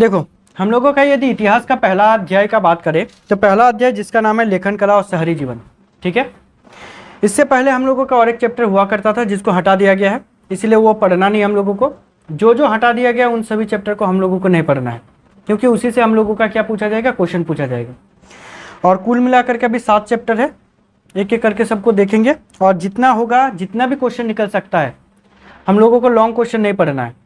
देखो, हम लोगों का यदि इतिहास का पहला अध्याय का बात करें तो पहला अध्याय जिसका नाम है लेखन कला और शहरी जीवन, ठीक है। इससे पहले हम लोगों का और एक चैप्टर हुआ करता था जिसको हटा दिया गया है, इसलिए वो पढ़ना नहीं हम लोगों को। जो जो हटा दिया गया उन सभी चैप्टर को हम लोगों को नहीं पढ़ना है, क्योंकि उसी से हम लोगों का क्या पूछा जाएगा, क्वेश्चन पूछा जाएगा। और कुल मिलाकर के अभी 7 चैप्टर है, एक एक करके सबको देखेंगे और जितना होगा, जितना भी क्वेश्चन निकल सकता है, हम लोगों को लॉन्ग क्वेश्चन नहीं पढ़ना है।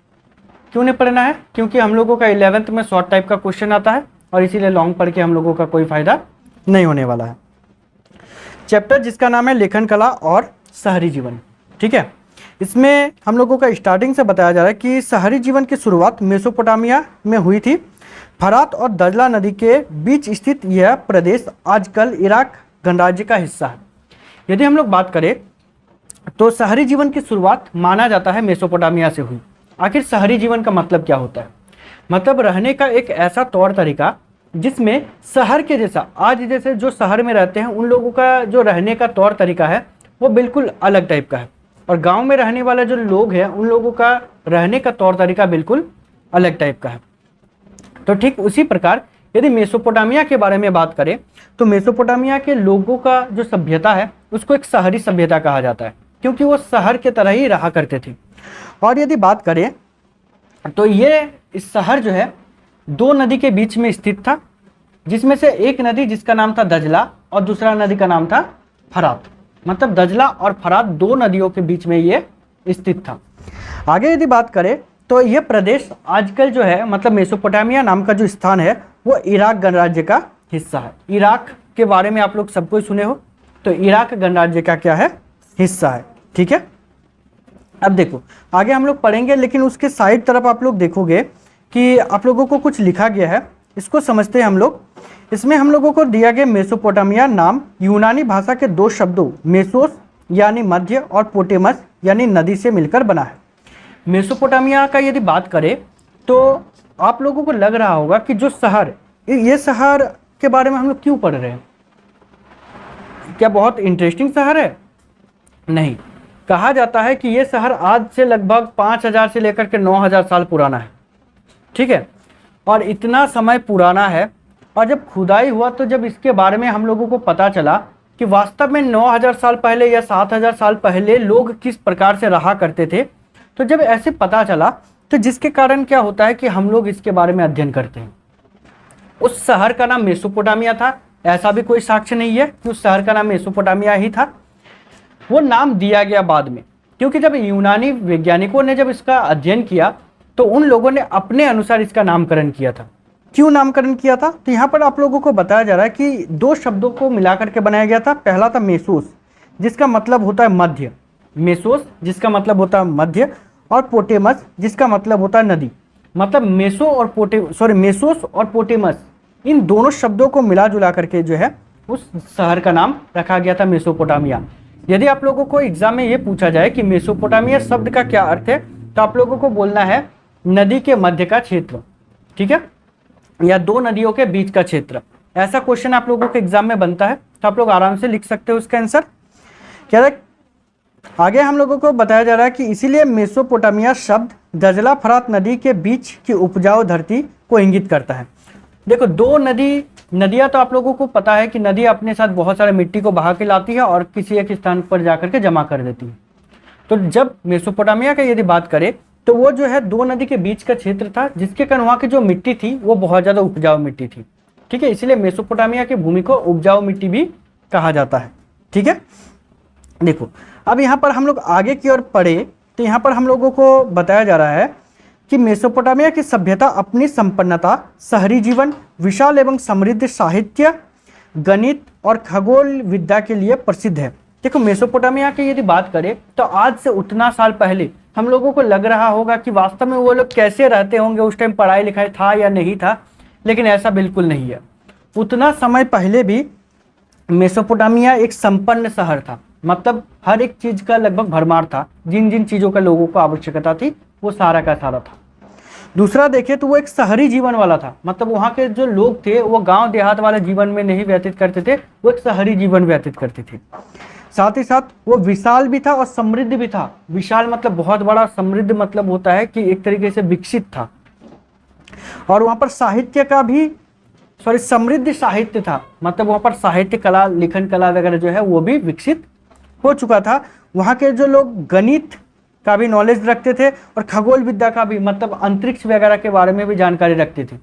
क्यों नहीं पढ़ना है? क्योंकि हम लोगों का 11th में शॉर्ट टाइप का क्वेश्चन आता है और इसीलिए लॉन्ग पढ़ के हम लोगों का कोई फायदा नहीं होने वाला है। चैप्टर जिसका नाम है लेखन कला और शहरी जीवन, ठीक है। इसमें हम लोगों का स्टार्टिंग से बताया जा रहा है कि शहरी जीवन की शुरुआत मेसोपोटामिया में हुई थी। फरात और दजला नदी के बीच स्थित यह प्रदेश आजकल इराक गणराज्य का हिस्सा है। यदि हम लोग बात करें तो शहरी जीवन की शुरुआत माना जाता है मेसोपोटामिया से हुई। आखिर शहरी जीवन का मतलब क्या होता है? मतलब रहने का एक ऐसा तौर तरीका जिसमें शहर के जैसा, आज जैसे जो शहर में रहते हैं उन लोगों का जो रहने का तौर तरीका है वो बिल्कुल अलग टाइप का है, और गांव में रहने वाले जो लोग हैं उन लोगों का रहने का तौर तरीका बिल्कुल अलग टाइप का है। तो ठीक उसी प्रकार यदि मेसोपोटामिया के बारे में बात करें तो मेसोपोटामिया के लोगों का जो सभ्यता है उसको एक शहरी सभ्यता कहा जाता है, क्योंकि वो शहर के तरह ही रहा करते थे। और यदि बात करें तो ये इस शहर जो है 2 नदी के बीच में स्थित था, जिसमें से एक नदी जिसका नाम था दजला और दूसरा नदी का नाम था फरात। मतलब दजला और फरात 2 नदियों के बीच में ये स्थित था। आगे यदि बात करें तो यह प्रदेश आजकल जो है, मतलब मेसोपोटामिया नाम का जो स्थान है वो इराक गणराज्य का हिस्सा है। इराक के बारे में आप लोग सबको सुने हो, तो इराक गणराज्य का क्या है, हिस्सा है, ठीक है। अब देखो आगे हम लोग पढ़ेंगे, लेकिन उसके साइड तरफ आप लोग देखोगे कि आप लोगों को कुछ लिखा गया है, इसको समझते हैं हम लोग। इसमें हम लोगों को दिया गया मेसोपोटामिया नाम यूनानी भाषा के 2 शब्दों मेसोस यानी मध्य और पोटेमस यानी नदी से मिलकर बना है। मेसोपोटामिया का यदि बात करें तो आप लोगों को लग रहा होगा कि जो शहर, ये शहर के बारे में हम लोग क्यों पढ़ रहे हैं, क्या बहुत इंटरेस्टिंग शहर है? नहीं, कहा जाता है कि ये शहर आज से लगभग 5000 से लेकर के 9000 साल पुराना है, ठीक है। और इतना समय पुराना है, और जब खुदाई हुआ तो जब इसके बारे में हम लोगों को पता चला कि वास्तव में 9000 साल पहले या 7000 साल पहले लोग किस प्रकार से रहा करते थे, तो जब ऐसे पता चला तो जिसके कारण क्या होता है कि हम लोग इसके बारे में अध्ययन करते हैं। उस शहर का नाम मेसोपोटामिया था, ऐसा भी कोई साक्ष्य नहीं है कि उस शहर का नाम मेसोपोटामिया ही था। वो नाम दिया गया बाद में, क्योंकि जब यूनानी वैज्ञानिकों ने जब इसका अध्ययन किया तो उन लोगों ने अपने अनुसार इसका नामकरण किया था। क्यों नामकरण किया था? तो यहाँ पर आप लोगों को बताया जा रहा है कि 2 शब्दों को मिलाकर के बनाया गया था। पहला था मेसोस, जिसका मतलब होता है मध्य, मेसोस जिसका मतलब होता है मध्य, और पोटेमस जिसका मतलब होता है नदी। मतलब मेसोस और पोटेमस, इन दोनों शब्दों को मिला जुला करके जो है उस शहर का नाम रखा गया था मेसोपोटामिया। यदि आप लोगों को एग्जाम में ये पूछा जाए कि मेसोपोटामिया शब्द का क्या अर्थ है, तो आप लोगों को बोलना है नदी के मध्य का क्षेत्र, ठीक है, या 2 नदियों के बीच का क्षेत्र। ऐसा क्वेश्चन आप लोगों के एग्जाम में बनता है, तो आप लोग आराम से लिख सकते हो उसका आंसर। क्या आगे हम लोगों को बताया जा रहा है कि इसीलिए मेसोपोटामिया शब्द दजला फरात नदी के बीच की उपजाऊ धरती को इंगित करता है। देखो 2 नदियां तो आप लोगों को पता है कि नदी अपने साथ बहुत सारे मिट्टी को बहा के लाती है और किसी एक स्थान पर जाकर के जमा कर देती है। तो जब मेसोपोटामिया का यदि बात करें तो वो जो है 2 नदी के बीच का क्षेत्र था, जिसके कारण वहाँ की जो मिट्टी थी वो बहुत ज़्यादा उपजाऊ मिट्टी थी, ठीक है। इसलिए मेसोपोटामिया की भूमि को उपजाऊ मिट्टी भी कहा जाता है, ठीक है। देखो अब यहाँ पर हम लोग आगे की ओर पढ़े तो यहाँ पर हम लोगों को बताया जा रहा है कि मेसोपोटामिया की सभ्यता अपनी संपन्नता, शहरी जीवन, विशाल एवं समृद्ध साहित्य, गणित और खगोल विद्या के लिए प्रसिद्ध है। देखो मेसोपोटामिया की यदि बात करें तो आज से उतना साल पहले हम लोगों को लग रहा होगा कि वास्तव में वो लोग कैसे रहते होंगे, उस टाइम पढ़ाई लिखाई था या नहीं था, लेकिन ऐसा बिल्कुल नहीं है। उतना समय पहले भी मेसोपोटामिया एक संपन्न शहर था, मतलब हर एक चीज का लगभग भरमार था, जिन जिन चीजों का लोगों को आवश्यकता थी वो सारा का सारा था। दूसरा देखें तो वो एक शहरी जीवन वाला था, मतलब वहाँ के जो लोग थे वो गांव देहात वाले जीवन में नहीं व्यतीत करते थे, वो एक शहरी जीवन व्यतीत करते थे। साथ ही साथ वो विशाल भी था और समृद्ध भी था। विशाल मतलब बहुत बड़ा, समृद्ध मतलब होता है कि एक तरीके से विकसित था। और वहाँ पर साहित्य का भी समृद्ध साहित्य था, मतलब वहाँ पर साहित्य कला, लेखन कला वगैरह जो है वो भी विकसित हो चुका था। वहाँ के जो लोग गणित का भी नॉलेज रखते थे और खगोल विद्या का भी, मतलब अंतरिक्ष वगैरह के बारे में भी जानकारी रखते थे।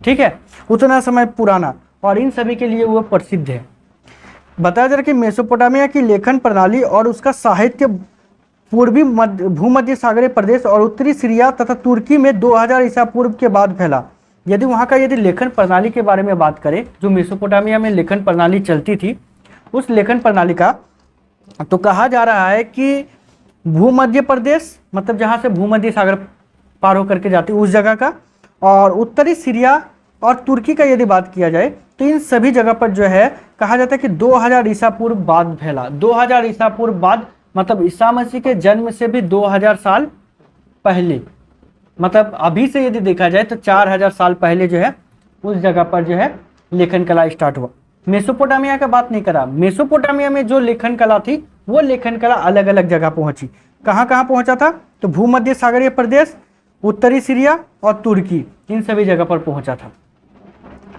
ठीक है, उतना समय पुराना, और इन सभी के लिए वो प्रसिद्ध है। बताया जा रहा है कि मेसोपोटामिया की लेखन प्रणाली और उसका साहित्य पूर्वी भूमध्य सागरीय प्रदेश और उत्तरी सीरिया तथा तुर्की में 2000 ईसा पूर्व के बाद फैला। यदि वहाँ का लेखन प्रणाली के बारे में बात करें, जो मेसोपोटामिया में लेखन प्रणाली चलती थी, उस लेखन प्रणाली का तो कहा जा रहा है कि भूमध्य प्रदेश, मतलब जहाँ से भूमध्य सागर पार होकर के जाती है उस जगह का, और उत्तरी सीरिया और तुर्की का यदि बात किया जाए तो इन सभी जगह पर जो है कहा जाता है कि 2000 ईसा पूर्व बाद फैला। 2000 ईसा पूर्व बाद मतलब ईसा मसीह के जन्म से भी 2000 साल पहले, मतलब अभी से यदि देखा जाए तो 4000 साल पहले जो है उस जगह पर जो है लेखन कला स्टार्ट हुआ। मेसोपोटामिया का बात नहीं करा, मेसोपोटामिया में जो लेखन कला थी वो लेखन कला अलग अलग जगह पहुंची। कहाँ कहाँ पहुंचा था? तो भूमध्य सागरीय प्रदेश, उत्तरी सीरिया और तुर्की, इन सभी जगह पर पहुंचा था।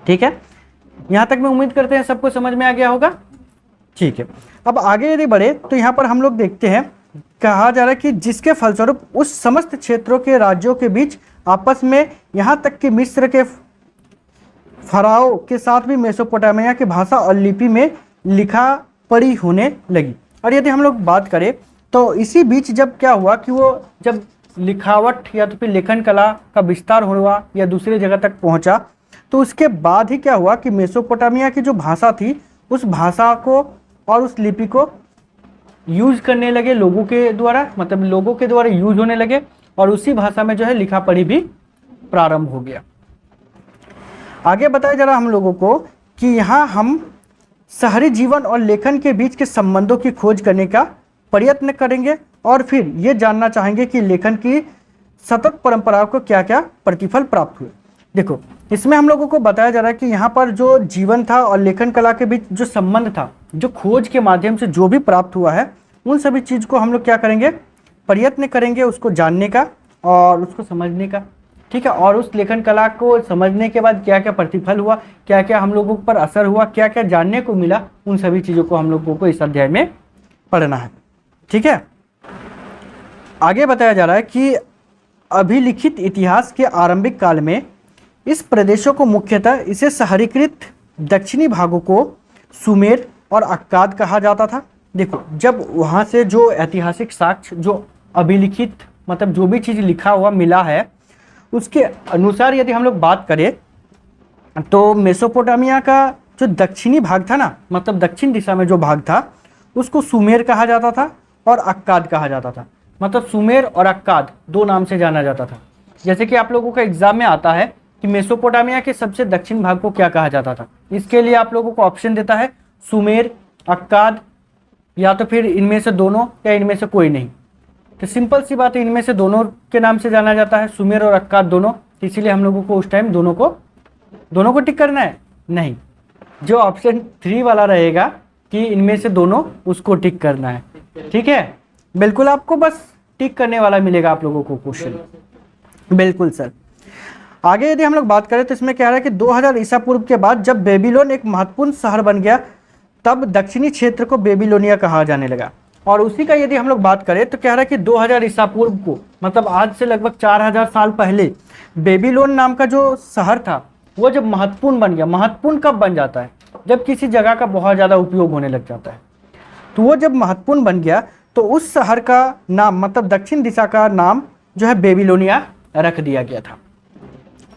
ठीक है, यहाँ तक मैं उम्मीद करते हैं सबको समझ में आ गया होगा। ठीक है, अब आगे यदि बढ़े तो यहाँ पर हम लोग देखते हैं, कहा जा रहा है कि जिसके फलस्वरूप उस समस्त क्षेत्रों के राज्यों के बीच आपस में, यहाँ तक कि मिस्र के फराओ के साथ भी मेसोपोटामिया की भाषा और लिपि में लिखा पढ़ी होने लगी। और यदि हम लोग बात करें तो इसी बीच जब क्या हुआ कि वो जब लिखावट या तो फिर लेखन कला का विस्तार हुआ या दूसरी जगह तक पहुंचा, तो उसके बाद ही क्या हुआ कि मेसोपोटामिया की जो भाषा थी उस भाषा को और उस लिपि को यूज करने लगे लोगों के द्वारा, मतलब लोगों के द्वारा यूज होने लगे, और उसी भाषा में जो है लिखा पढ़ी भी प्रारंभ हो गया। आगे बताया जा रहा हम लोगों को कि यहाँ हम शहरी जीवन और लेखन के बीच के संबंधों की खोज करने का प्रयत्न करेंगे, और फिर ये जानना चाहेंगे कि लेखन की सतत परंपराओं को क्या क्या प्रतिफल प्राप्त हुए। देखो, इसमें हम लोगों को बताया जा रहा है कि यहाँ पर जो जीवन था और लेखन कला के बीच जो संबंध था, जो खोज के माध्यम से जो भी प्राप्त हुआ है, उन सभी चीज़ को हम लोग क्या करेंगे? प्रयत्न करेंगे उसको जानने का और उसको समझने का। ठीक है, और उस लेखन कला को समझने के बाद क्या क्या प्रतिफल हुआ, क्या क्या हम लोगों पर असर हुआ, क्या क्या जानने को मिला, उन सभी चीज़ों को हम लोगों को इस अध्याय में पढ़ना है। ठीक है, आगे बताया जा रहा है कि अभिलिखित इतिहास के आरंभिक काल में इस प्रदेशों को मुख्यतः इसे शहरीकृत दक्षिणी भागों को सुमेर और अक्काद कहा जाता था। देखो, जब वहाँ से जो ऐतिहासिक साक्ष्य, जो अभिलिखित मतलब जो भी चीज़ लिखा हुआ मिला है, उसके अनुसार यदि हम लोग बात करें तो मेसोपोटामिया का जो दक्षिणी भाग था ना, मतलब दक्षिण दिशा में जो भाग था, उसको सुमेर कहा जाता था और अक्काद कहा जाता था। मतलब सुमेर और अक्काद दो नाम से जाना जाता था। जैसे कि आप लोगों का एग्जाम में आता है कि मेसोपोटामिया के सबसे दक्षिण भाग को क्या कहा जाता था, इसके लिए आप लोगों को ऑप्शन देता है सुमेर, अक्काद, या तो फिर इनमें से दोनों या इनमें से कोई नहीं। तो सिंपल सी बात है, इनमें से दोनों के नाम से जाना जाता है, सुमेर और अक्काद दोनों। तो इसीलिए हम लोगों को उस टाइम दोनों को टिक करना है, नहीं, जो ऑप्शन 3 वाला रहेगा कि इनमें से दोनों, उसको टिक करना है। ठीक है, बिल्कुल आपको बस टिक करने वाला मिलेगा आप लोगों को क्वेश्चन। बिल्कुल सर। आगे यदि हम लोग बात करें तो इसमें क्या है कि 2000 ईसा पूर्व के बाद जब बेबीलोन एक महत्वपूर्ण शहर बन गया, तब दक्षिणी क्षेत्र को बेबीलोनिया कहा जाने लगा। और उसी का यदि हम लोग बात करें तो क्या है कि 2000 ईसा पूर्व को, मतलब आज से लगभग 4000 साल पहले, बेबीलोन नाम का जो शहर था वो जब महत्वपूर्ण बन गया। महत्वपूर्ण कब बन जाता है? जब किसी जगह का बहुत ज़्यादा उपयोग होने लग जाता है। तो वो जब महत्वपूर्ण बन गया तो उस शहर का नाम, मतलब दक्षिण दिशा का नाम जो है बेबीलोनिया रख दिया गया था।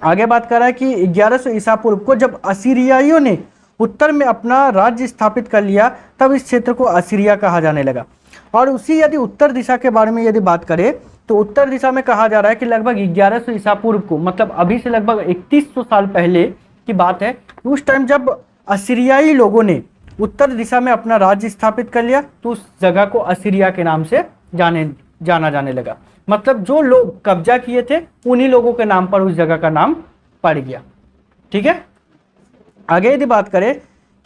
आगे बात कर रहा है कि 1100 ईसा पूर्व को जब असीरियाइयों ने उत्तर में अपना राज्य स्थापित कर लिया, तब इस क्षेत्र को असीरिया कहा जाने लगा। और उसी यदि उत्तर दिशा के बारे में यदि बात करें तो उत्तर दिशा में कहा जा रहा है कि लगभग 1100 ईसा पूर्व को, मतलब अभी से लगभग 3100 साल पहले की बात है, उस टाइम जब असीरियाई लोगों ने उत्तर दिशा में अपना राज्य स्थापित कर लिया तो उस जगह को असीरिया के नाम से जाना जाने लगा। मतलब जो लोग कब्जा किए थे उन्हीं लोगों के नाम पर उस जगह का नाम पड़ गया। ठीक है, आगे यदि बात करें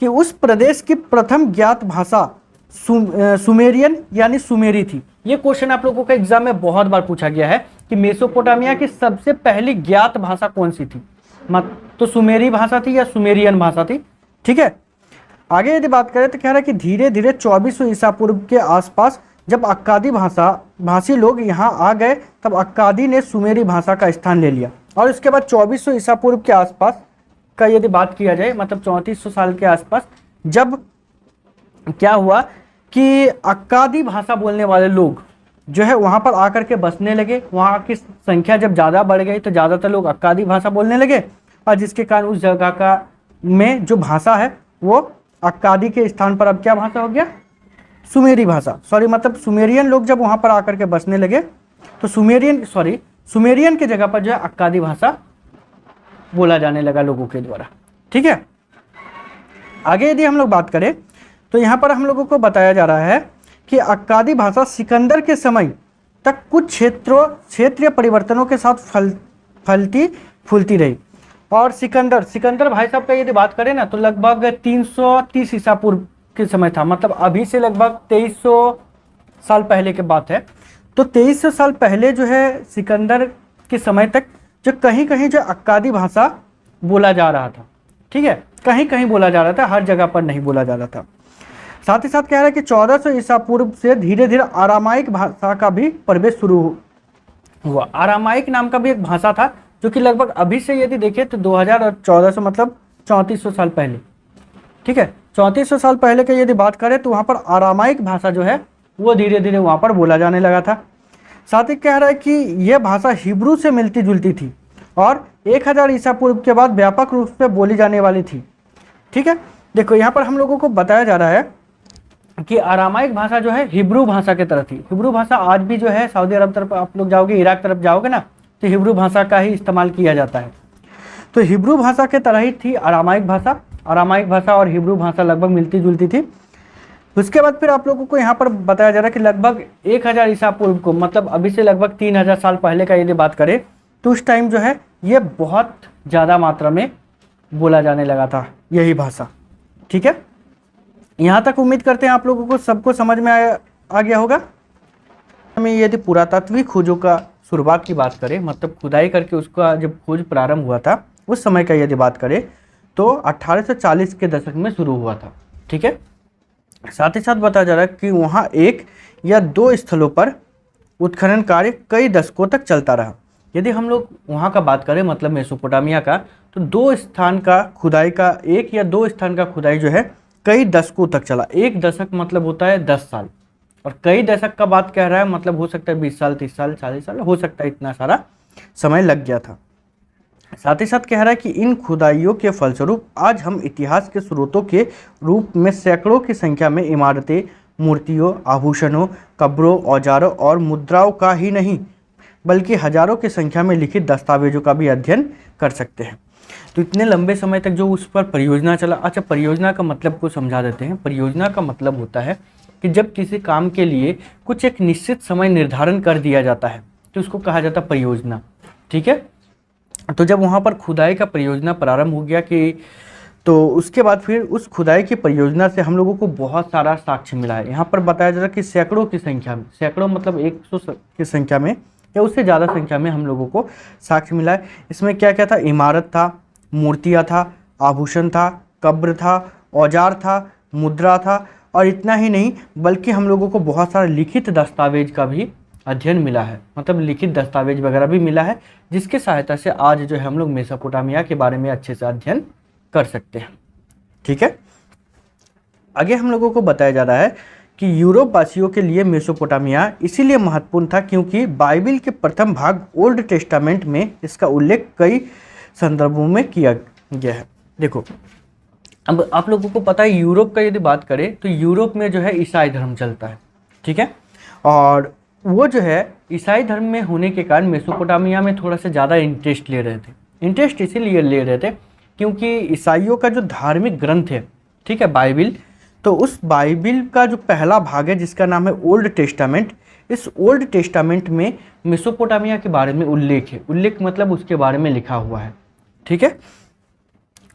कि उस प्रदेश की प्रथम ज्ञात भाषा सुमेरियन यानी सुमेरी थी। ये क्वेश्चन आप लोगों का एग्जाम में बहुत बार पूछा गया है कि मेसोपोटामिया की सबसे पहली ज्ञात भाषा कौन सी थी, तो सुमेरी भाषा थी या सुमेरियन भाषा थी। ठीक है, आगे यदि बात करें तो कह रहा है कि धीरे धीरे 2400 ईसा पूर्व के आसपास जब अक्कादी भाषी लोग यहाँ आ गए तब अक्कादी ने सुमेरी भाषा का स्थान ले लिया। और उसके बाद 2400 ईसा पूर्व के आसपास का यदि बात किया जाए, मतलब 3400 साल के आसपास, जब क्या हुआ कि अक्कादी भाषा बोलने वाले लोग जो है वहाँ पर आकर के बसने लगे। वहाँ की संख्या जब ज़्यादा बढ़ गई तो ज़्यादातर लोग अक्कादी भाषा बोलने लगे, और जिसके कारण उस जगह का में जो भाषा है वो अक्कादी के स्थान पर अब क्या भाषा हो गया, सुमेरी भाषा। मतलब सुमेरियन लोग जब वहाँ पर आकर के बसने लगे तो सुमेरियन के जगह पर जो है अक्कादी भाषा बोला जाने लगा लोगों के द्वारा। ठीक है, आगे यदि हम लोग बात करें तो यहाँ पर हम लोगों को बताया जा रहा है कि अक्कादी भाषा सिकंदर के समय तक कुछ क्षेत्रीय परिवर्तनों के साथ फलती फूलती रही। और सिकंदर भाई साहब का यदि बात करें ना तो लगभग 330 ईसा पूर्व के समय था, मतलब अभी से लगभग 2300 साल पहले की बात है। तो 2300 साल पहले जो है सिकंदर के समय तक जो कहीं कहीं जो अक्कादी भाषा बोला जा रहा था। ठीक है, कहीं कहीं बोला जा रहा था, हर जगह पर नहीं बोला जा रहा था। साथ ही साथ कह रहा है कि 1400 ईसा पूर्व से धीरे धीरे आरामाइक भाषा का भी प्रवेश शुरू हुआ। आरामाइक नाम का भी एक भाषा था जो कि लगभग अभी से यदि देखें तो 2000 और 1400 मतलब 3400 साल पहले। ठीक है, 3400 साल पहले की यदि बात करें तो वहाँ पर आरामाइक भाषा जो है वो धीरे धीरे वहाँ पर बोला जाने लगा था। साथ ही कह रहा है कि यह भाषा हिब्रू से मिलती जुलती थी और 1000 ईसा पूर्व के बाद व्यापक रूप से बोली जाने वाली थी। ठीक है, देखो यहाँ पर हम लोगों को बताया जा रहा है कि आरामाइक भाषा जो है हिब्रू भाषा की तरह थी। हिब्रू भाषा आज भी जो है सऊदी अरब तरफ आप लोग जाओगे, इराक तरफ जाओगे ना, तो हिब्रू भाषा का ही इस्तेमाल किया जाता है। तो हिब्रू भाषा के तरह ही थी आरामाइक भाषा। आरामाइक भाषा और हिब्रू भाषा लगभग मिलती जुलती थी। उसके बाद फिर आप लोगों को यहाँ पर बताया जा रहा है कि लगभग 1000 ईसा पूर्व को, मतलब अभी से लगभग 3000 साल पहले का यदि बात करें तो उस टाइम जो है ये बहुत ज़्यादा मात्रा में बोला जाने लगा था यही भाषा। ठीक है, यहाँ तक उम्मीद करते हैं आप लोगों को सबको समझ में आ गया होगा। हमें यदि पुरातात्विक खोजों का शुरुआत की बात करें, मतलब खुदाई करके उसका जब खोज प्रारंभ हुआ था उस समय का यदि बात करें तो 1840 के दशक में शुरू हुआ था। ठीक है, साथ ही साथ बताया जा रहा है कि वहाँ 1 या 2 स्थलों पर उत्खनन कार्य कई दशकों तक चलता रहा। यदि हम लोग वहाँ का बात करें मतलब मेसोपोटामिया का, तो 2 स्थान का खुदाई का 1 या 2 स्थान का खुदाई जो है कई दशकों तक चला। 1 दशक मतलब होता है 10 साल, और कई दशक का बात कह रहा है मतलब हो सकता है 20 साल, 30 साल, 40 साल, हो सकता है इतना सारा समय लग गया था। साथ ही साथ कह रहा है कि इन खुदाइयों के फलस्वरूप आज हम इतिहास के स्रोतों के रूप में सैकड़ों की संख्या में इमारतें, मूर्तियों, आभूषणों, कब्रों, औजारों और मुद्राओं का ही नहीं बल्कि हजारों की संख्या में लिखित दस्तावेजों का भी अध्ययन कर सकते हैं। तो इतने लंबे समय तक जो उस पर परियोजना चला। अच्छा, परियोजना का मतलब को समझा देते हैं। परियोजना का मतलब होता है कि जब किसी काम के लिए कुछ एक निश्चित समय निर्धारण कर दिया जाता है तो उसको कहा जाता है परियोजना। ठीक है, तो जब वहाँ पर खुदाई का परियोजना प्रारंभ हो गया कि तो उसके बाद फिर उस खुदाई की परियोजना से हम लोगों को बहुत सारा साक्ष्य मिला है। यहाँ पर बताया जा रहा है कि सैकड़ों की संख्या में, सैकड़ों मतलब 100 की संख्या में या उससे ज़्यादा संख्या में हम लोगों को साक्ष्य मिला है। इसमें क्या क्या था, इमारत था, मूर्तियाँ था, आभूषण था, कब्र था, औजार था, मुद्रा था, और इतना ही नहीं बल्कि हम लोगों को बहुत सारा लिखित दस्तावेज का भी अध्ययन मिला है, मतलब लिखित दस्तावेज वगैरह भी मिला है, जिसकी सहायता से आज जो है हम लोग मेसोपोटामिया के बारे में अच्छे से अध्ययन कर सकते हैं। ठीक है, आगे हम लोगों को बताया जा रहा है कि यूरोप वासियों के लिए मेसोपोटामिया इसीलिए महत्वपूर्ण था क्योंकि बाइबिल के प्रथम भाग ओल्ड टेस्टामेंट में इसका उल्लेख कई संदर्भों में किया गया है। देखो, अब आप लोगों को पता है यूरोप का यदि बात करें तो यूरोप में जो है ईसाई धर्म चलता है। ठीक है, और वो जो है ईसाई धर्म में होने के कारण मेसोपोटामिया में थोड़ा सा ज़्यादा इंटरेस्ट ले रहे थे। इंटरेस्ट इसीलिए ले रहे थे क्योंकि ईसाइयों का जो धार्मिक ग्रंथ है, ठीक है, बाइबिल, तो उस बाइबिल का जो पहला भाग है जिसका नाम है ओल्ड टेस्टामेंट, इस ओल्ड टेस्टामेंट में मेसोपोटामिया के बारे में उल्लेख है। उल्लेख मतलब उसके बारे में लिखा हुआ है। ठीक है,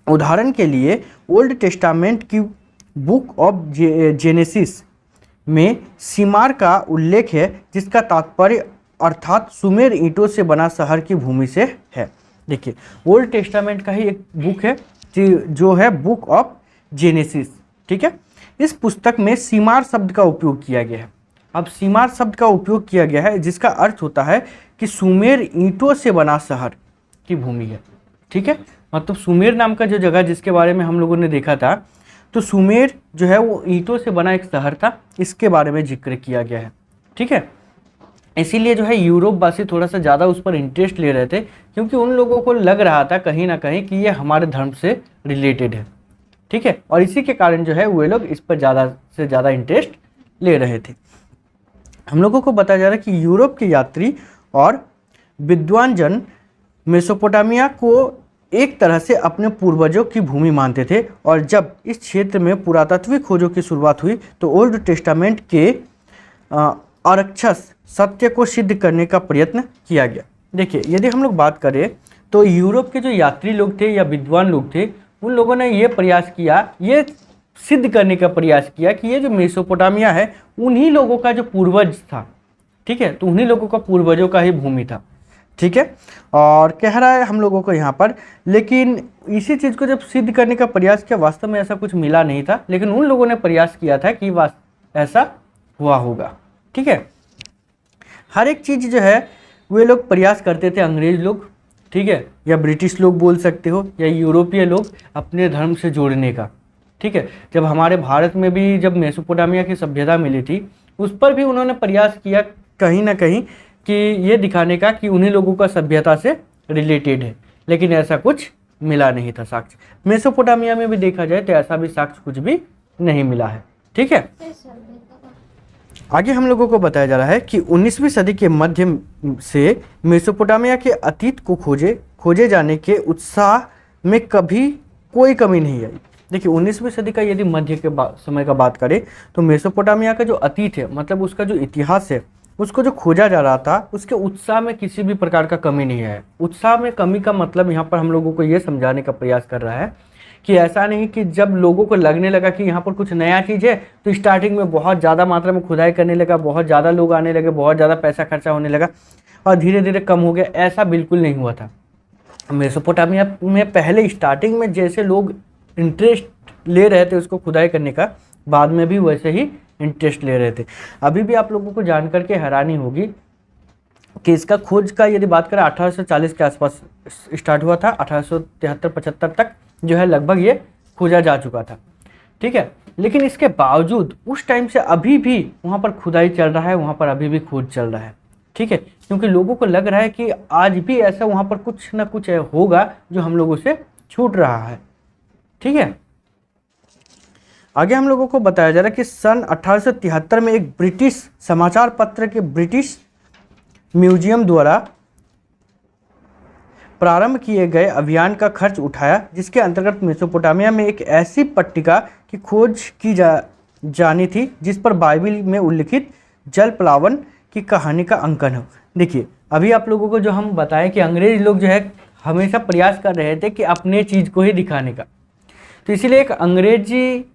उदाहरण के लिए ओल्ड टेस्टामेंट की बुक ऑफ जेनेसिस में सिमार का उल्लेख है जिसका तात्पर्य अर्थात सुमेर ईंटों से बना शहर की भूमि से है। देखिए ओल्ड टेस्टामेंट का ही एक बुक है जो है बुक ऑफ जेनेसिस, ठीक है। इस पुस्तक में सीमार शब्द का उपयोग किया गया है। अब सीमार शब्द का उपयोग किया गया है जिसका अर्थ होता है कि सुमेर ईंटों से बना शहर की भूमि है, ठीक है। मतलब सुमेर नाम का जो जगह जिसके बारे में हम लोगों ने देखा था, तो सुमेर जो है वो ईंटों से बना एक शहर था, इसके बारे में जिक्र किया गया है, ठीक है। इसीलिए जो है यूरोप वासी थोड़ा सा ज़्यादा उस पर इंटरेस्ट ले रहे थे, क्योंकि उन लोगों को लग रहा था कहीं ना कहीं कि ये हमारे धर्म से रिलेटेड है, ठीक है। और इसी के कारण जो है वे लोग इस पर ज़्यादा से ज़्यादा इंटरेस्ट ले रहे थे। हम लोगों को बताया जा रहा है कि यूरोप के यात्री और विद्वान जन मेसोपोटामिया को एक तरह से अपने पूर्वजों की भूमि मानते थे, और जब इस क्षेत्र में पुरातात्विक खोजों की शुरुआत हुई तो ओल्ड टेस्टामेंट के आरक्षस सत्य को सिद्ध करने का प्रयत्न किया गया। देखिए यदि हम लोग बात करें तो यूरोप के जो यात्री लोग थे या विद्वान लोग थे, उन लोगों ने ये प्रयास किया, ये सिद्ध करने का प्रयास किया कि ये जो मेसोपोटामिया है उन्हीं लोगों का जो पूर्वज था, ठीक है। तो उन्हीं लोगों का पूर्वजों का ही भूमि था, ठीक है। और कह रहा है हम लोगों को यहाँ पर, लेकिन इसी चीज़ को जब सिद्ध करने का प्रयास किया, वास्तव में ऐसा कुछ मिला नहीं था, लेकिन उन लोगों ने प्रयास किया था कि ऐसा हुआ होगा, ठीक है। हर एक चीज़ जो है वे लोग प्रयास करते थे, अंग्रेज लोग, ठीक है, या ब्रिटिश लोग बोल सकते हो, या यूरोपीय लोग, अपने धर्म से जोड़ने का, ठीक है। जब हमारे भारत में भी जब मेसोपोटामिया की सभ्यता मिली थी, उस पर भी उन्होंने प्रयास किया कहीं ना कहीं कि ये दिखाने का कि उन्हीं लोगों का सभ्यता से रिलेटेड है, लेकिन ऐसा कुछ मिला नहीं था साक्ष्य। मेसोपोटामिया में भी देखा जाए तो ऐसा भी साक्ष्य कुछ भी नहीं मिला है, ठीक है। आगे हम लोगों को बताया जा रहा है कि 19वीं सदी के मध्य से मेसोपोटामिया के अतीत को खोजे जाने के उत्साह में कभी कोई कमी नहीं आई। देखिए 19वीं सदी का यदि मध्य के समय का बात करें तो मेसोपोटामिया का जो अतीत है, मतलब उसका जो इतिहास है, उसको जो खोजा जा रहा था, उसके उत्साह में किसी भी प्रकार का कमी नहीं है। उत्साह में कमी का मतलब यहाँ पर हम लोगों को ये समझाने का प्रयास कर रहा है कि ऐसा नहीं कि जब लोगों को लगने लगा कि यहाँ पर कुछ नया चीज़ है तो स्टार्टिंग में बहुत ज़्यादा मात्रा में खुदाई करने लगा, बहुत ज़्यादा लोग आने लगे, बहुत ज़्यादा पैसा खर्चा होने लगा और धीरे धीरे कम हो गया। ऐसा बिल्कुल नहीं हुआ था। मेसोपोटामिया में पहले स्टार्टिंग में जैसे लोग इंटरेस्ट ले रहे थे उसको खुदाई करने का, बाद में भी वैसे ही इंटरेस्ट ले रहे थे। अभी भी आप लोगों को जान करके हैरानी होगी कि इसका खोज का यदि बात करें 1840 के आसपास स्टार्ट हुआ था, 1873-75 तक जो है लगभग ये खोजा जा चुका था, ठीक है। लेकिन इसके बावजूद उस टाइम से अभी भी वहाँ पर खुदाई चल रहा है, वहाँ पर अभी भी खोज चल रहा है, ठीक है, क्योंकि लोगों को लग रहा है कि आज भी ऐसा वहाँ पर कुछ ना कुछ होगा जो हम लोगों से छूट रहा है, ठीक है। आगे हम लोगों को बताया जा रहा है कि सन 1873 में एक ब्रिटिश समाचार पत्र के ब्रिटिश म्यूजियम द्वारा प्रारंभ किए गए अभियान का खर्च उठाया, जिसके अंतर्गत मेसोपोटामिया में एक ऐसी पट्टिका की खोज की जानी थी जिस पर बाइबिल में उल्लिखित जल प्लावन की कहानी का अंकन हो। देखिए अभी आप लोगों को जो हम बताएं कि अंग्रेज लोग जो है हमेशा प्रयास कर रहे थे कि अपने चीज़ को ही दिखाने का, तो इसीलिए एक अंग्रेजी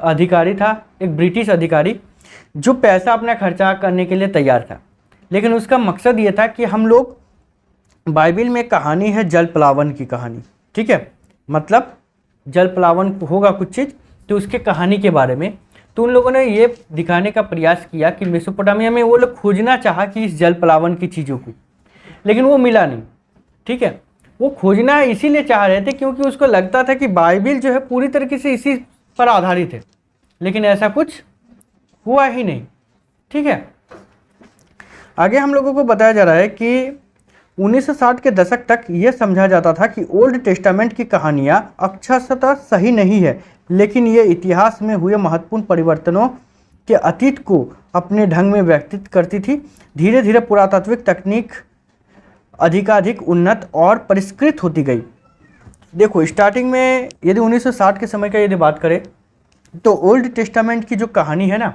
अधिकारी था, एक ब्रिटिश अधिकारी, जो पैसा अपना खर्चा करने के लिए तैयार था, लेकिन उसका मकसद ये था कि हम लोग बाइबिल में कहानी है जल प्लावन की कहानी, ठीक है, मतलब जल प्लावन होगा कुछ चीज़ तो उसके कहानी के बारे में। तो उन लोगों ने ये दिखाने का प्रयास किया कि मेसोपोटामिया में वो लोग खोजना चाहा कि इस जल प्लावन की चीज़ों को, लेकिन वो मिला नहीं, ठीक है। वो खोजना इसीलिए चाह रहे थे क्योंकि उसको लगता था कि बाइबिल जो है पूरी तरीके से इसी पर आधारित है, लेकिन ऐसा कुछ हुआ ही नहीं, ठीक है। आगे हम लोगों को बताया जा रहा है कि 1960 के दशक तक यह समझा जाता था कि ओल्ड टेस्टामेंट की कहानियाँ अक्षरशः सही नहीं है, लेकिन ये इतिहास में हुए महत्वपूर्ण परिवर्तनों के अतीत को अपने ढंग में व्यक्तित करती थी। धीरे धीरे पुरातात्विक तकनीक अधिकाधिक उन्नत और परिष्कृत होती गई। देखो स्टार्टिंग में यदि 1960 के समय का यदि बात करें तो ओल्ड टेस्टामेंट की जो कहानी है ना,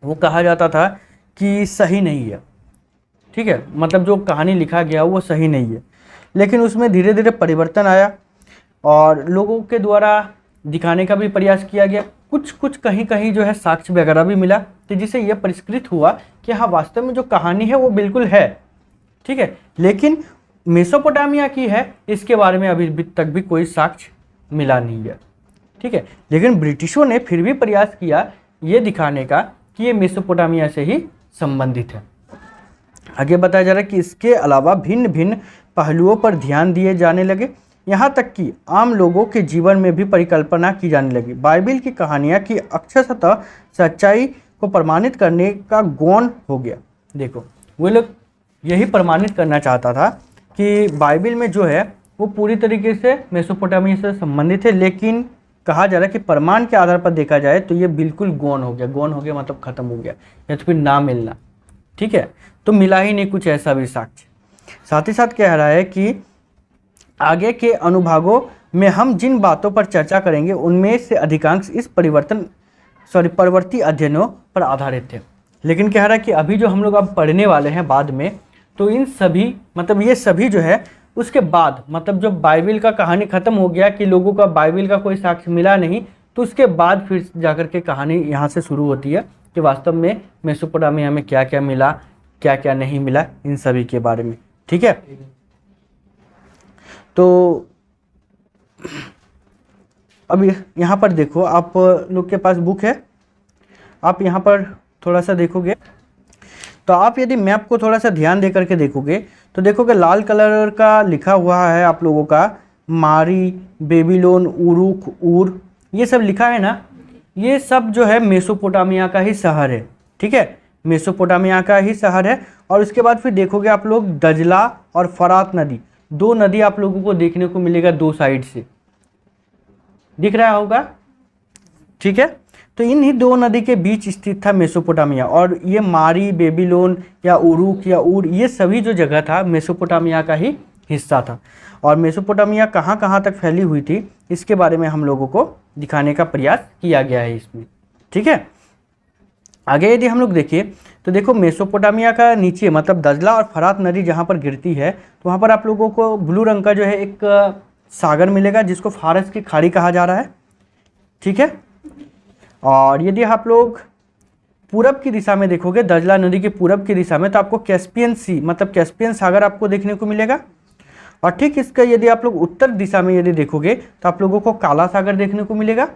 वो कहा जाता था कि सही नहीं है, ठीक है, मतलब जो कहानी लिखा गया वो सही नहीं है। लेकिन उसमें धीरे धीरे परिवर्तन आया और लोगों के द्वारा दिखाने का भी प्रयास किया गया, कुछ कुछ कहीं कहीं जो है साक्ष्य वगैरह भी मिला, तो जिससे यह परिष्कृत हुआ कि हाँ वास्तव में जो कहानी है वो बिल्कुल है, ठीक है। लेकिन मेसोपोटामिया की है इसके बारे में अभी तक भी कोई साक्ष्य मिला नहीं है, ठीक है। लेकिन ब्रिटिशों ने फिर भी प्रयास किया ये दिखाने का कि ये मेसोपोटामिया से ही संबंधित है। आगे बताया जा रहा है कि इसके अलावा भिन्न भिन्न पहलुओं पर ध्यान दिए जाने लगे, यहाँ तक कि आम लोगों के जीवन में भी परिकल्पना की जाने लगी। बाइबिल की कहानियाँ की अक्षरशः सच्चाई को प्रमाणित करने का गौण हो गया। देखो वो लोग यही प्रमाणित करना चाहता था कि बाइबिल में जो है वो पूरी तरीके से मेसोपोटामिया से संबंधित है, लेकिन कहा जा रहा है कि प्रमाण के आधार पर देखा जाए तो ये बिल्कुल गौण हो गया। गौण हो गया मतलब खत्म हो गया या तो फिर ना मिलना, ठीक है। तो मिला ही नहीं कुछ ऐसा भी साक्ष्य। साथ ही साथ कह रहा है कि आगे के अनुभागों में हम जिन बातों पर चर्चा करेंगे उनमें से अधिकांश इस परवर्ती अध्ययनों पर आधारित थे। लेकिन कह रहा है कि अभी जो हम लोग अब पढ़ने वाले हैं बाद में, तो इन सभी मतलब ये सभी जो है उसके बाद, मतलब जब बाइबिल का कहानी ख़त्म हो गया कि लोगों का बाइबिल का कोई साक्ष्य मिला नहीं, तो उसके बाद फिर जाकर के कहानी यहाँ से शुरू होती है कि वास्तव में मेसोपोटामिया में क्या क्या मिला, क्या क्या नहीं मिला, इन सभी के बारे में, ठीक है। तो अब यहाँ पर देखो, आप लोग के पास बुक है, आप यहाँ पर थोड़ा सा देखोगे तो आप यदि मैप को थोड़ा सा ध्यान दे करके देखोगे तो देखोगे लाल कलर का लिखा हुआ है आप लोगों का मारी, बेबीलोन, उरुक, ऊर, ये सब लिखा है ना, ये सब जो है मेसोपोटामिया का ही शहर है, ठीक है। मेसोपोटामिया का ही शहर है। और उसके बाद फिर देखोगे आप लोग दजला और फरात नदी, दो नदी आप लोगों को देखने को मिलेगा, दो साइड से दिख रहा होगा, ठीक है। तो इन्हीं दो नदी के बीच स्थित था मेसोपोटामिया। और ये मारी, बेबीलोन या उरुक या ऊर, ये सभी जो जगह था मेसोपोटामिया का ही हिस्सा था। और मेसोपोटामिया कहाँ कहाँ तक फैली हुई थी इसके बारे में हम लोगों को दिखाने का प्रयास किया गया है इसमें, ठीक है। आगे यदि हम लोग देखिए तो देखो मेसोपोटामिया का नीचे मतलब दजला और फरात नदी जहाँ पर गिरती है तो वहाँ पर आप लोगों को ब्लू रंग का जो है एक सागर मिलेगा जिसको फारस की खाड़ी कहा जा रहा है, ठीक है। और यदि आप लोग पूरब की दिशा में देखोगे, दजला नदी के पूरब की दिशा में, तो आपको कैस्पियन सी मतलब कैस्पियन सागर आपको देखने को मिलेगा। और ठीक इसका यदि आप लोग उत्तर दिशा में यदि देखोगे तो आप लोगों को काला सागर देखने को मिलेगा।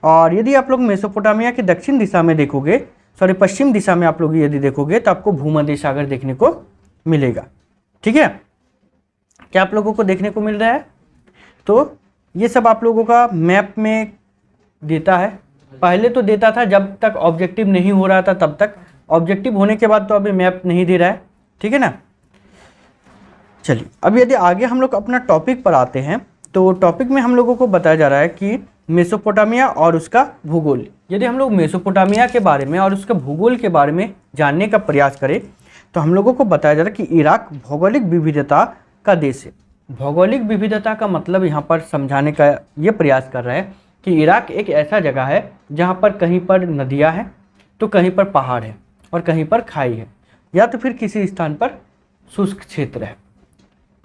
और यदि आप लोग मेसोपोटामिया के दक्षिण दिशा में देखोगे, पश्चिम दिशा में आप लोग यदि देखोगे तो आपको भूमध्य सागर देखने को मिलेगा, ठीक है। क्या आप लोगों को देखने को मिल रहा है? तो ये सब आप लोगों का मैप में देता है। पहले तो देता था जब तक ऑब्जेक्टिव नहीं हो रहा था तब तक, ऑब्जेक्टिव होने के बाद तो अभी मैप नहीं दे रहा है, ठीक है ना। चलिए अब यदि आगे हम लोग अपना टॉपिक पर आते हैं तो टॉपिक में हम लोगों को बताया जा रहा है कि मेसोपोटामिया और उसका भूगोल। यदि हम लोग मेसोपोटामिया के बारे में और उसके भूगोल के बारे में जानने का प्रयास करें तो हम लोगों को बताया जा रहा है कि इराक भौगोलिक विविधता का देश है। भौगोलिक विविधता का मतलब यहाँ पर समझाने का ये प्रयास कर रहा है कि इराक एक ऐसा जगह है जहाँ पर कहीं पर नदियाँ हैं तो कहीं पर पहाड़ है और कहीं पर खाई है या तो फिर किसी स्थान पर शुष्क क्षेत्र है,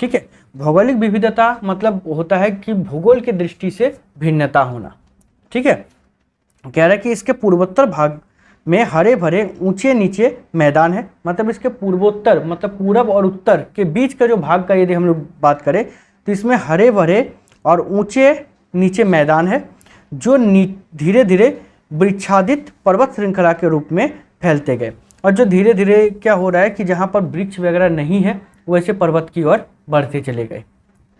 ठीक है। भौगोलिक विविधता मतलब होता है कि भूगोल की दृष्टि से भिन्नता होना, ठीक है। कह रहा है कि इसके पूर्वोत्तर भाग में हरे भरे ऊंचे नीचे मैदान है, मतलब इसके पूर्वोत्तर मतलब पूरब और उत्तर के बीच का जो भाग का यदि हम लोग बात करें तो इसमें हरे भरे और ऊंचे नीचे मैदान है जो धीरे धीरे वृक्षादित पर्वत श्रृंखला के रूप में फैलते गए। और जो धीरे धीरे क्या हो रहा है कि जहाँ पर वृक्ष वगैरह नहीं है वैसे पर्वत की ओर बढ़ते चले गए,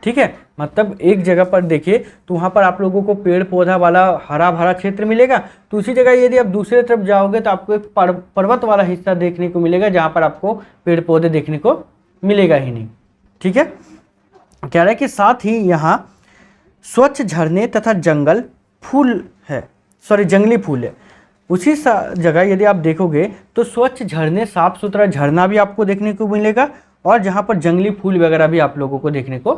ठीक है। मतलब एक जगह पर देखिए तो वहाँ पर आप लोगों को पेड़ पौधा वाला हरा भरा क्षेत्र मिलेगा, तो उसी जगह यदि आप दूसरे तरफ जाओगे तो आपको एक पर्वत वाला हिस्सा देखने को मिलेगा जहाँ पर आपको पेड़ पौधे देखने को मिलेगा ही नहीं, ठीक है। कह रहा है कि साथ ही यहाँ स्वच्छ झरने तथा जंगल फूल है, जंगली फूल है। उसी जगह यदि आप देखोगे तो स्वच्छ झरने, साफ सुथरा झरना भी आपको देखने को मिलेगा और जहाँ पर जंगली फूल वगैरह भी आप लोगों को देखने को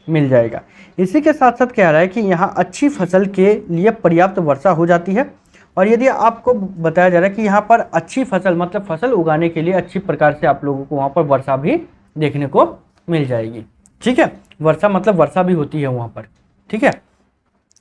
मिल जाएगा। इसी के साथ साथ कह रहा है कि यहाँ अच्छी फसल के लिए पर्याप्त वर्षा हो जाती है। और यदि आपको बताया जा रहा है कि यहाँ पर अच्छी फसल मतलब फसल उगाने के लिए अच्छी प्रकार से आप लोगों को वहाँ पर वर्षा भी देखने को मिल जाएगी, ठीक है। वर्षा मतलब वर्षा भी होती है वहाँ पर, ठीक है।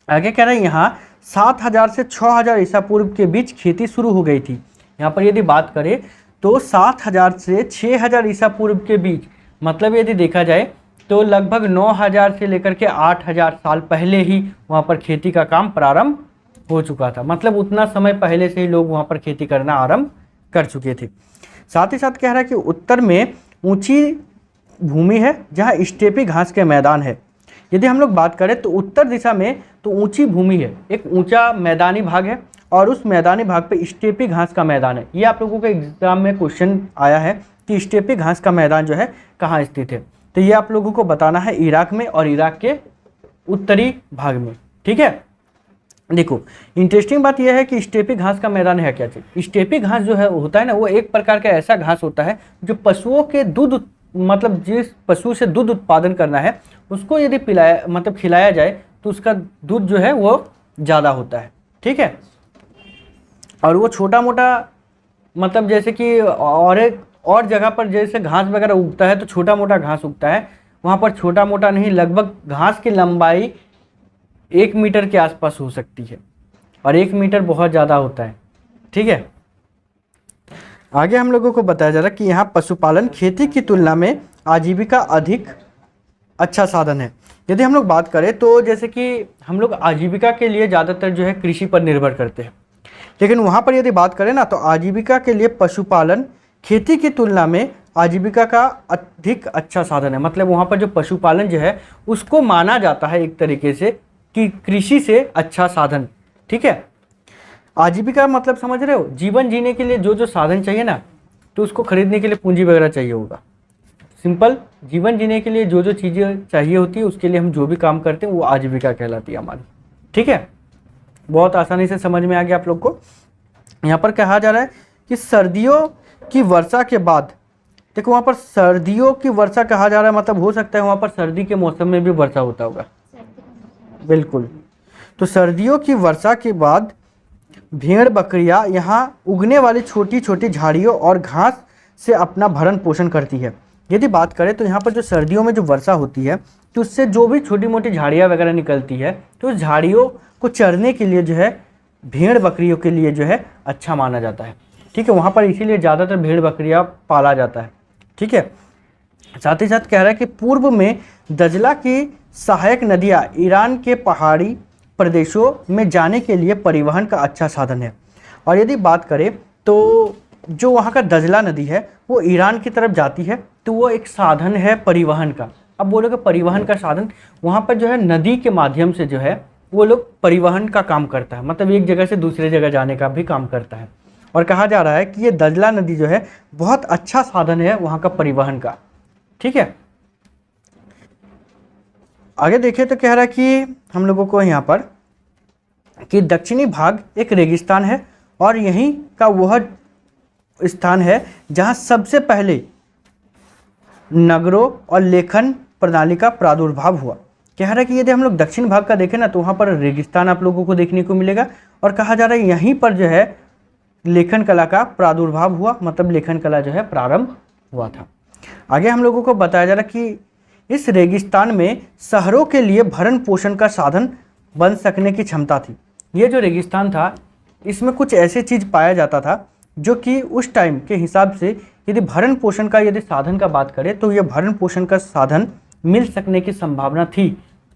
आगे कह रहे हैं यहाँ 7000 से 6000 ईसा पूर्व के बीच खेती शुरू हो गई थी। यहाँ पर यदि बात करें तो 7000 से 6000 ईसा पूर्व के बीच, मतलब यदि देखा जाए तो लगभग 9000 से लेकर के 8000 साल पहले ही वहाँ पर खेती का काम प्रारंभ हो चुका था। मतलब उतना समय पहले से ही लोग वहाँ पर खेती करना आरंभ कर चुके थे। साथ ही साथ कह रहा है कि उत्तर में ऊंची भूमि है जहाँ स्टेपी घास के मैदान है। यदि हम लोग बात करें तो उत्तर दिशा में तो ऊंची भूमि है, एक ऊंचा मैदानी भाग है और उस मैदानी भाग पे स्टेपी घास का मैदान है। ये आप लोगों के एग्जाम में क्वेश्चन आया है कि स्टेपी घास का मैदान जो है कहाँ स्थित है, तो ये आप लोगों को बताना है इराक में और इराक के उत्तरी भाग में। ठीक है, देखो इंटरेस्टिंग बात यह है कि स्टेपी घास का मैदान है क्या चीज़। स्टेपी घास जो है होता है ना, वो एक प्रकार का ऐसा घास होता है जो पशुओं के दूध, मतलब जिस पशु से दूध उत्पादन करना है उसको यदि पिलाया मतलब खिलाया जाए तो उसका दूध जो है वो ज़्यादा होता है। ठीक है, और वो छोटा मोटा, मतलब जैसे कि और जगह पर जैसे घास वगैरह उगता है तो छोटा मोटा घास उगता है, वहाँ पर छोटा मोटा नहीं, लगभग घास की लंबाई 1 मीटर के आसपास हो सकती है और 1 मीटर बहुत ज़्यादा होता है। ठीक है, आगे हम लोगों को बताया जा रहा है कि यहाँ पशुपालन खेती की तुलना में आजीविका अधिक अच्छा साधन है। यदि हम लोग बात करें तो जैसे कि हम लोग आजीविका के लिए ज़्यादातर जो है कृषि पर निर्भर करते हैं, लेकिन वहाँ पर यदि बात करें ना तो आजीविका के लिए पशुपालन खेती की तुलना में आजीविका का अधिक अच्छा साधन है। मतलब वहाँ पर जो पशुपालन जो है उसको माना जाता है एक तरीके से कि कृषि से अच्छा साधन। ठीक है, आजीविका मतलब समझ रहे हो, जीवन जीने के लिए जो जो साधन चाहिए ना, तो उसको खरीदने के लिए पूंजी वगैरह चाहिए होगा। सिंपल, जीवन जीने के लिए जो जो चीज़ें चाहिए होती है उसके लिए हम जो भी काम करते हैं वो आजीविका कहलाती है हमारी। ठीक है, बहुत आसानी से समझ में आ गया आप लोग को। यहाँ पर कहा जा रहा है कि सर्दियों की वर्षा के बाद, देखो वहाँ पर सर्दियों की वर्षा कहा जा रहा है, मतलब हो सकता है वहाँ पर सर्दी के मौसम में भी वर्षा होता होगा। बिल्कुल, तो सर्दियों की वर्षा के बाद भेड़ बकरियां यहाँ उगने वाली छोटी छोटी झाड़ियों और घास से अपना भरण पोषण करती है। यदि बात करें तो यहाँ पर जो सर्दियों में जो वर्षा होती है तो उससे जो भी छोटी मोटी झाड़ियाँ वगैरह निकलती है तो उस झाड़ियों को चरने के लिए जो है भेड़ बकरियों के लिए जो है अच्छा माना जाता है। ठीक है, वहाँ पर इसीलिए ज़्यादातर भेड़ बकरियाँ पाला जाता है। ठीक है, साथ ही साथ कह रहा है कि पूर्व में दजला की सहायक नदियाँ ईरान के पहाड़ी प्रदेशों में जाने के लिए परिवहन का अच्छा साधन है। और यदि बात करें तो जो वहाँ का दजला नदी है वो ईरान की तरफ जाती है, तो वो एक साधन है परिवहन का। अब बोलोगे परिवहन का साधन, वहाँ पर जो है नदी के माध्यम से जो है वो लोग परिवहन का काम करता है, मतलब एक जगह से दूसरे जगह जाने का भी काम करता है। और कहा जा रहा है कि ये दजला नदी जो है बहुत अच्छा साधन है वहाँ का परिवहन का। ठीक है, आगे देखिए तो कह रहा है कि हम लोगों को यहाँ पर कि दक्षिणी भाग एक रेगिस्तान है और यहीं का वह स्थान है जहाँ सबसे पहले नगरों और लेखन प्रणाली का प्रादुर्भाव हुआ। कह रहा है कि यदि हम लोग दक्षिण भाग का देखें ना तो वहाँ पर रेगिस्तान आप लोगों को देखने को मिलेगा और कहा जा रहा है यहीं पर जो है लेखन कला का प्रादुर्भाव हुआ, मतलब लेखन कला जो है प्रारंभ हुआ था। आगे हम लोगों को बताया जा रहा है कि इस रेगिस्तान में शहरों के लिए भरण पोषण का साधन बन सकने की क्षमता थी। ये जो रेगिस्तान था इसमें कुछ ऐसे चीज़ पाया जाता था जो कि उस टाइम के हिसाब से यदि भरण पोषण का यदि साधन का बात करें तो ये भरण पोषण का साधन मिल सकने की संभावना थी,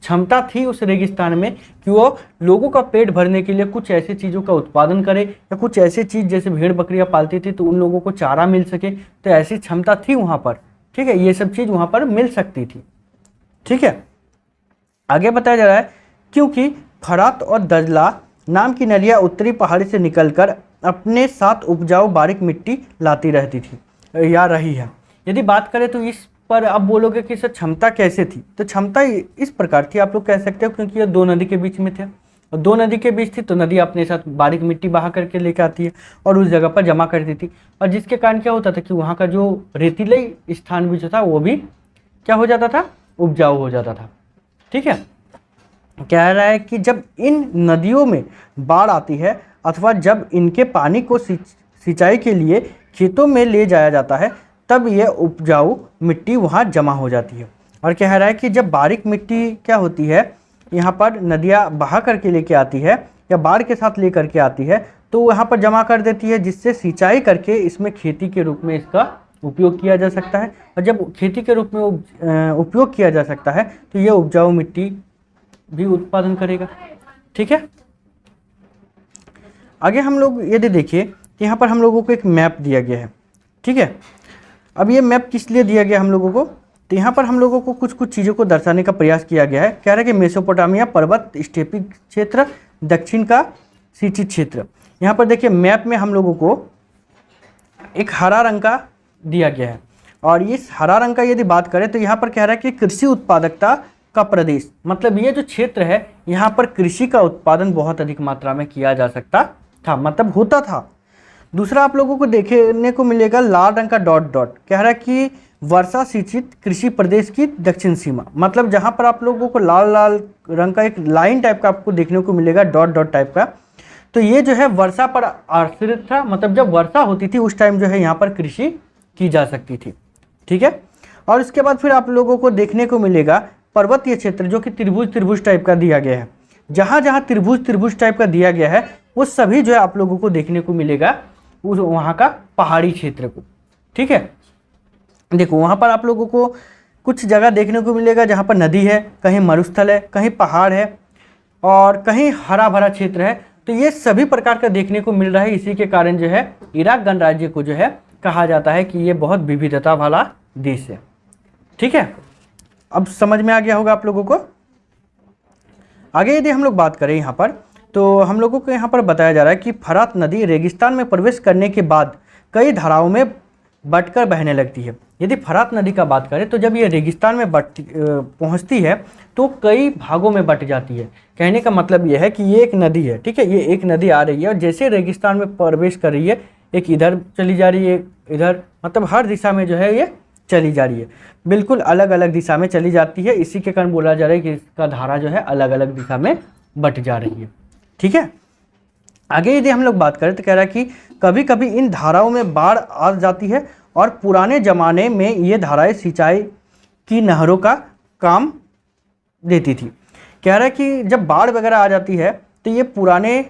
क्षमता थी उस रेगिस्तान में कि वो लोगों का पेट भरने के लिए कुछ ऐसी चीज़ों का उत्पादन करे या कुछ ऐसी चीज़ जैसे भेड़ बकरियां पालती थी तो उन लोगों को चारा मिल सके, तो ऐसी क्षमता थी वहाँ पर। ठीक है, ये सब चीज़ वहाँ पर मिल सकती थी। ठीक है, आगे बताया जा रहा है क्योंकि फरात और दजला नाम की नदियाँ उत्तरी पहाड़ी से निकलकर अपने साथ उपजाऊ बारीक मिट्टी लाती रहती थी या रही है। यदि बात करें तो इस पर अब बोलोगे कि सर क्षमता कैसे थी, तो क्षमता इस प्रकार थी आप लोग कह सकते हो क्योंकि ये दो नदी के बीच में थे और दो नदी के बीच थी तो नदी अपने साथ बारीक मिट्टी बहा करके लेकर आती है और उस जगह पर जमा कर देती और जिसके कारण क्या होता था कि वहाँ का जो रेतीले स्थान भी जो था वो भी क्या हो जाता था, उपजाऊ हो जाता था। ठीक है, कह रहा है कि जब इन नदियों में बाढ़ आती है अथवा जब इनके पानी को सिंचाई के लिए खेतों में ले जाया जाता है तब यह उपजाऊ मिट्टी वहाँ जमा हो जाती है। और कह रहा है कि जब बारीक मिट्टी क्या होती है यहाँ पर नदियाँ बहा करके लेके आती है या बाढ़ के साथ ले करके आती है, तो वो यहाँ पर जमा कर देती है, जिससे सिंचाई करके इसमें खेती के रूप में इसका उपयोग किया जा सकता है। और जब खेती के रूप में उपयोग किया जा सकता है तो ये उपजाऊ मिट्टी भी उत्पादन करेगा। ठीक है, आगे हम लोग यदि देखिए तो यहाँ पर हम लोगों को एक मैप दिया गया है। ठीक है, अब ये मैप किस लिए दिया गया हम लोगों को, तो यहाँ पर हम लोगों को कुछ कुछ चीज़ों को दर्शाने का प्रयास किया गया है। कह रहा है कि मेसोपोटामिया पर्वत, स्टेपी क्षेत्र, दक्षिण का सिंचित क्षेत्र। यहाँ पर देखिए मैप में हम लोगों को एक हरा रंग का दिया गया है, और इस हरा रंग का यदि बात करें तो यहाँ पर कह रहा है कि कृषि उत्पादकता का प्रदेश, मतलब ये जो क्षेत्र है यहाँ पर कृषि का उत्पादन बहुत अधिक मात्रा में किया जा सकता था, मतलब होता था। दूसरा आप लोगों को देखने को मिलेगा लाल रंग का डॉट डॉट, कह रहा है कि वर्षा सिंचित कृषि प्रदेश की दक्षिण सीमा, मतलब जहाँ पर आप लोगों को लाल लाल रंग का एक लाइन टाइप का आपको देखने को मिलेगा, डॉट डॉट टाइप का, तो ये जो है वर्षा पर आश्रित था, मतलब जब वर्षा होती थी उस टाइम जो है यहाँ पर कृषि की जा सकती थी। ठीक है, और इसके बाद फिर आप लोगों को देखने को मिलेगा पर्वतीय क्षेत्र, जो कि त्रिभुज त्रिभुज टाइप का दिया गया है। जहाँ जहाँ त्रिभुज त्रिभुज टाइप का दिया गया है वो सभी जो है आप लोगों को देखने को मिलेगा उस वहाँ का पहाड़ी क्षेत्र को। ठीक है, देखो वहाँ पर आप लोगों को कुछ जगह देखने को मिलेगा जहाँ पर नदी है, कहीं मरुस्थल है, कहीं पहाड़ है और कहीं हरा भरा क्षेत्र है। तो ये सभी प्रकार का देखने को मिल रहा है। इसी के कारण जो है इराक गणराज्य को जो है कहा जाता है कि ये बहुत विविधता वाला देश है। ठीक है, अब समझ में आ गया होगा आप लोगों को। आगे यदि हम लोग बात करें यहाँ पर, तो हम लोगों को यहाँ पर बताया जा रहा है कि फरात नदी रेगिस्तान में प्रवेश करने के बाद कई धाराओं में बटकर बहने लगती है। यदि फरात नदी का बात करें तो जब ये रेगिस्तान में पहुँचती है तो कई भागों में बट जाती है। कहने का मतलब ये है कि ये एक नदी है। ठीक है, ये एक नदी आ रही है और जैसे रेगिस्तान में प्रवेश कर रही है, एक इधर चली जा रही है, एक इधर, मतलब हर दिशा में जो है ये चली जा रही है, बिल्कुल अलग अलग दिशा में चली जाती है। इसी के कारण बोला जा रहा है कि इसका धारा जो है अलग अलग दिशा में बट जा रही है। ठीक है, आगे यदि हम लोग बात करें तो कह रहा है कि कभी कभी इन धाराओं में बाढ़ आ जाती है और पुराने ज़माने में ये धाराएं सिंचाई की नहरों का काम देती थी। कह रहा है कि जब बाढ़ वगैरह आ जाती है तो ये पुराने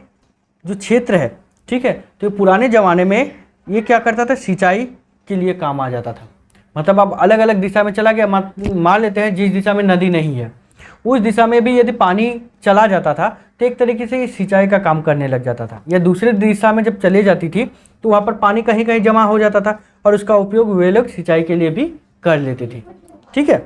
जो क्षेत्र है, ठीक है, तो पुराने ज़माने में ये क्या करता था, सिंचाई के लिए काम आ जाता था। मतलब अब अलग अलग दिशा में चला गया, मान लेते हैं जिस दिशा में नदी नहीं है उस दिशा में भी यदि पानी चला जाता था तो एक तरीके से ये सिंचाई का काम करने लग जाता था, या दूसरे दिशा में जब चले जाती थी तो वहाँ पर पानी कहीं कहीं जमा हो जाता था और उसका उपयोग वे लोग सिंचाई के लिए भी कर लेते थे। ठीक है,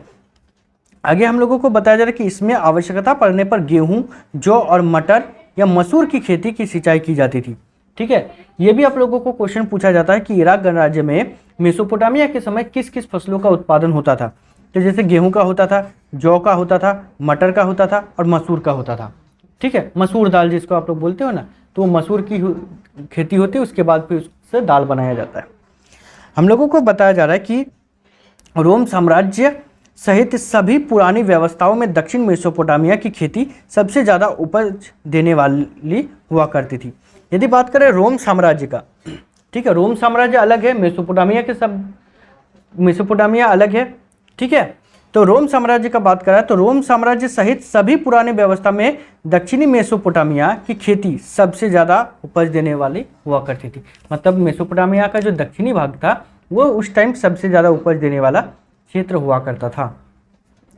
आगे हम लोगों को बताया जा रहा है कि इसमें आवश्यकता पड़ने पर गेहूँ, जौ और मटर या मसूर की खेती की सिंचाई की जाती थी। ठीक है, ये भी आप लोगों को क्वेश्चन पूछा जाता है कि इराक गणराज्य में मेसोपोटामिया के समय किस किस फसलों का उत्पादन होता था। तो जैसे गेहूं का होता था, जौ का होता था, मटर का होता था और मसूर का होता था। ठीक है, मसूर दाल जिसको आप लोग बोलते हो ना, तो वो मसूर की खेती होती है, उसके बाद फिर उससे दाल बनाया जाता है। हम लोगों को बताया जा रहा है कि रोम साम्राज्य सहित सभी पुरानी व्यवस्थाओं में दक्षिण मेसोपोटामिया की खेती सबसे ज़्यादा उपज देने वाली हुआ करती थी। यदि बात करें रोम साम्राज्य का, ठीक है, रोम साम्राज्य अलग है, मेसोपोटामिया अलग है। ठीक है, तो रोम साम्राज्य का बात करें तो रोम साम्राज्य सहित सभी पुराने व्यवस्था में दक्षिणी मेसोपोटामिया की खेती सबसे ज़्यादा उपज देने वाली हुआ करती थी। मतलब मेसोपोटामिया का जो दक्षिणी भाग था वो उस टाइम सबसे ज़्यादा उपज देने वाला क्षेत्र हुआ करता था।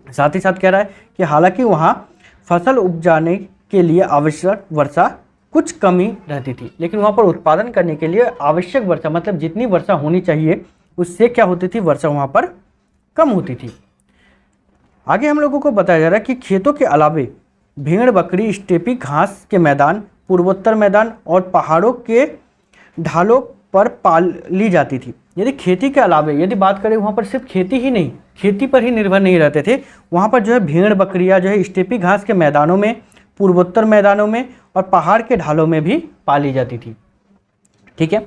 साथ ही साथ कह रहा है कि हालांकि वहाँ फसल उपजाने के लिए आवश्यक वर्षा कुछ कमी रहती थी, लेकिन वहाँ पर उत्पादन करने के लिए आवश्यक वर्षा, मतलब जितनी वर्षा होनी चाहिए उससे क्या होती थी, वर्षा वहाँ पर कम होती थी। आगे हम लोगों को बताया जा रहा है कि खेतों के अलावे भेड़ बकरी, स्टेपी घास के मैदान, पूर्वोत्तर मैदान और पहाड़ों के ढालों पर पाली जाती थी। यदि खेती के अलावे यदि बात करें, वहाँ पर सिर्फ खेती ही नहीं, खेती पर ही निर्भर नहीं रहते थे, वहाँ पर जो है भेड़ बकरियाँ जो है स्टेपी घास के मैदानों में, पूर्वोत्तर मैदानों में और पहाड़ के ढालों में भी पाली जाती थी। ठीक है,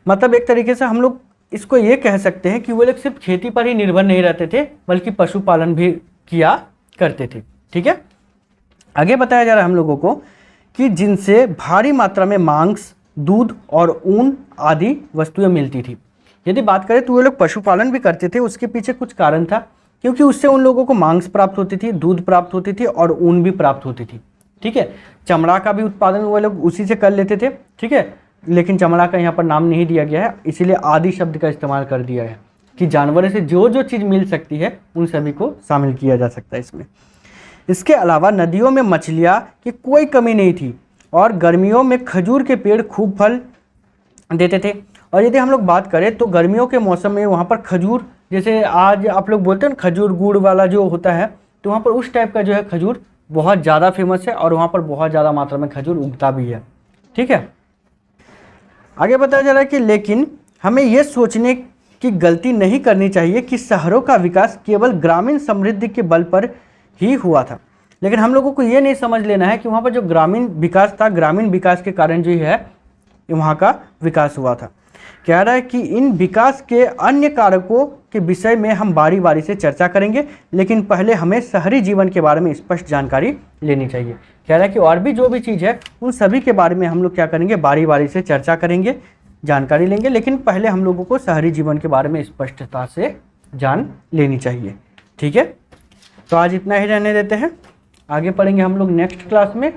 मतलब एक तरीके से हम लोग इसको ये कह सकते हैं कि वो लोग सिर्फ खेती पर ही निर्भर नहीं रहते थे, बल्कि पशुपालन भी किया करते थे। ठीक है, आगे बताया जा रहा है हम लोगों को कि जिनसे भारी मात्रा में मांस, दूध और ऊन आदि वस्तुएं मिलती थी। यदि बात करें तो वो लोग पशुपालन भी करते थे, उसके पीछे कुछ कारण था। क्योंकि उससे उन लोगों को मांस प्राप्त होती थी, दूध प्राप्त होती थी और ऊन भी प्राप्त होती थी। ठीक है, चमड़ा का भी उत्पादन वो लोग उसी से कर लेते थे। ठीक है, लेकिन चमड़ा का यहाँ पर नाम नहीं दिया गया है, इसीलिए आदि शब्द का इस्तेमाल कर दिया है कि जानवरों से जो जो चीज़ मिल सकती है उन सभी को शामिल किया जा सकता है इसमें। इसके अलावा नदियों में मछलियाँ की कोई कमी नहीं थी और गर्मियों में खजूर के पेड़ खूब फल देते थे। और यदि हम लोग बात करें तो गर्मियों के मौसम में वहाँ पर खजूर, जैसे आज आप लोग बोलते हैं ना खजूर गुड़ वाला जो होता है, तो वहाँ पर उस टाइप का जो है खजूर बहुत ज़्यादा फेमस है और वहाँ पर बहुत ज़्यादा मात्रा में खजूर उगता भी है। ठीक है, आगे बताया जा रहा है कि लेकिन हमें यह सोचने की गलती नहीं करनी चाहिए कि शहरों का विकास केवल ग्रामीण समृद्धि के बल पर ही हुआ था। लेकिन हम लोगों को ये नहीं समझ लेना है कि वहाँ पर जो ग्रामीण विकास था, ग्रामीण विकास के कारण जो है वहाँ का विकास हुआ था। कह रहा है कि इन विकास के अन्य कारकों के विषय में हम बारी बारी से चर्चा करेंगे, लेकिन पहले हमें शहरी जीवन के बारे में स्पष्ट जानकारी लेनी चाहिए। कह रहा है कि और भी जो भी चीज़ है उन सभी के बारे में हम लोग क्या करेंगे, बारी बारी से चर्चा करेंगे, जानकारी लेंगे, लेकिन पहले हम लोगों को शहरी जीवन के बारे में स्पष्टता से जान लेनी चाहिए। ठीक है, तो आज इतना ही रहने देते हैं, आगे पढ़ेंगे हम लोग नेक्स्ट क्लास में।